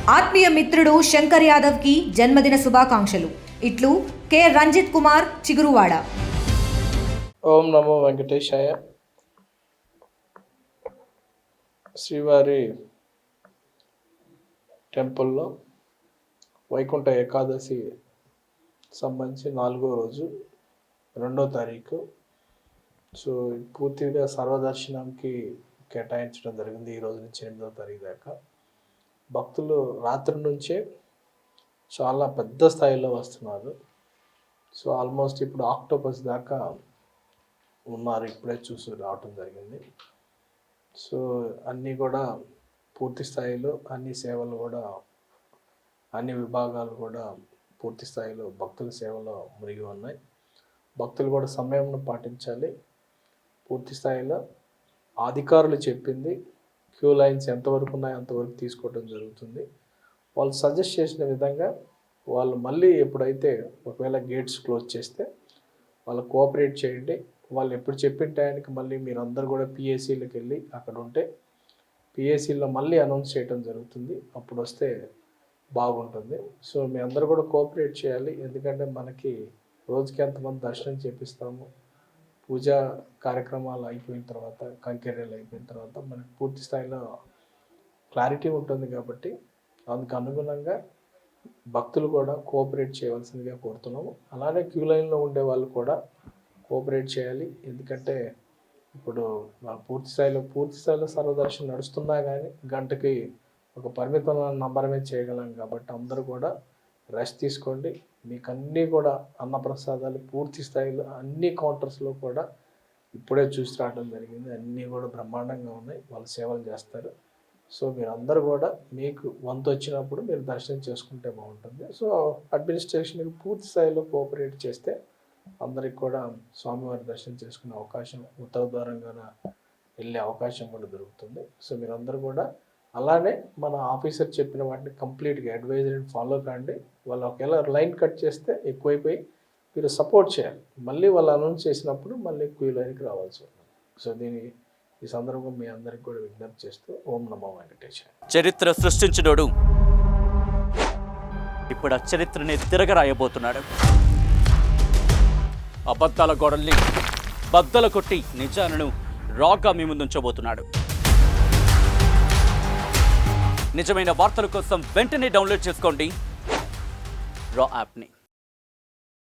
ఆత్మీయ మిత్రుడు శంకర్ యాదవ్ కి జన్మదిన శుభాకాంక్షలు. ఇట్లు కె రంజిత్ కుమార్, చిగురువాడ. ఓం నమో వెంకటేశాయ. శ్రీవారి టెంపుల్లో వైకుంఠ ఏకాదశి సంబంధించి 4వ రోజు 2వ తారీఖు. సో పూర్తిగా సర్వదర్శనంకి కేటాయించడం జరిగింది. ఈ రోజు నుంచి 8వ తారీఖు దాకా భక్తులు రాత్రి నుంచే చాలా పెద్ద స్థాయిలో వస్తున్నారు. సో ఆల్మోస్ట్ ఇప్పుడు ఆక్టోపస్ దాకా ఉన్నారు, ఇప్పుడే చూసి రావటం జరిగింది. సో అన్నీ కూడా పూర్తి స్థాయిలో అన్ని సేవలు కూడా అన్ని విభాగాలు కూడా పూర్తి స్థాయిలో భక్తుల సేవలో మునిగి ఉన్నాయి. భక్తులు కూడా సమయంను పాటించాలి. పూర్తి స్థాయిలో అధికారులు చెప్పింది క్యూ లైన్స్ ఎంతవరకు ఉన్నాయో అంతవరకు తీసుకోవడం జరుగుతుంది. వాళ్ళు సజెస్ట్ చేసిన విధంగా వాళ్ళు మళ్ళీ ఎప్పుడైతే ఒకవేళ గేట్స్ క్లోజ్ చేస్తే వాళ్ళు కోఆపరేట్ చేయండి. వాళ్ళు ఎప్పుడు చెప్పిన టైంకి మళ్ళీ మీరు అందరు కూడా పిఏసీలకు వెళ్ళి అక్కడ ఉంటే పిఏసీలో మళ్ళీ అనౌన్స్ చేయడం జరుగుతుంది. అప్పుడు వస్తే బాగుంటుంది. సో మీ అందరూ కూడా కోఆపరేట్ చేయాలి. ఎందుకంటే మనకి రోజుకి ఎంతమంది దర్శనం చేపిస్తాము, పూజా కార్యక్రమాలు అయిపోయిన తర్వాత, కంకెర్యలు అయిపోయిన తర్వాత మనకి పూర్తి స్థాయిలో క్లారిటీ ఉంటుంది. కాబట్టి అందుకు అనుగుణంగా భక్తులు కూడా కోఆపరేట్ చేయవలసిందిగా కోరుతున్నాము. అలానే క్యూ లైన్లో ఉండే వాళ్ళు కూడా కోఆపరేట్ చేయాలి. ఎందుకంటే ఇప్పుడు పూర్తి స్థాయిలో సర్వదర్శనం నడుస్తున్నా కానీ గంటకి ఒక పరిమితమైన నంబరమే చేయగలం. కాబట్టి అందరూ కూడా రెస్ట్ తీసుకోండి. మీకు అన్నీ కూడా అన్నప్రసాదాలు పూర్తి స్థాయిలో అన్ని కౌంటర్స్లో కూడా ఇప్పుడే చూసి రావడం జరిగింది. అన్నీ కూడా బ్రహ్మాండంగా ఉన్నాయి. వాళ్ళు సేవలు చేస్తారు. సో మీరు అందరూ కూడా మీకు వంతు వచ్చినప్పుడు మీరు దర్శనం చేసుకుంటే బాగుంటుంది. సో అడ్మినిస్ట్రేషన్కి పూర్తి స్థాయిలో కోఆపరేట్ చేస్తే అందరికి కూడా స్వామివారి దర్శనం చేసుకునే అవకాశం, ఉత్తర ద్వారంగా వెళ్ళే అవకాశం కూడా దొరుకుతుంది. సో మీరందరూ కూడా అలానే మన ఆఫీసర్ చెప్పిన వాటిని కంప్లీట్గా అడ్వైజరీని ఫాలో కాండి. వాళ్ళు ఒకవేళ లైన్ కట్ చేస్తే ఎక్కువైపోయి మీరు సపోర్ట్ చేయాలి. మళ్ళీ వాళ్ళు అనౌన్స్ చేసినప్పుడు మళ్ళీ క్యూ లైన్కి రావాల్సి ఉంటుంది. సో ఈ సందర్భంగా మీ అందరికి కూడా విజ్ఞప్తి చేస్తూ ఓం నమో వెంకటేశాయ. చరిత్ర సృష్టించినోడు ఇప్పుడు ఆ చరిత్రని తిరగరాయబోతున్నాడు. అబద్ధాల గోడల్ని బద్దలు కొట్టి నిజాలను రాగా మీ ముందుంచబోతున్నాడు. నిజమైన వార్తల కోసం వెంటనే డౌన్లోడ్ చేసుకోండి రా యాప్ని.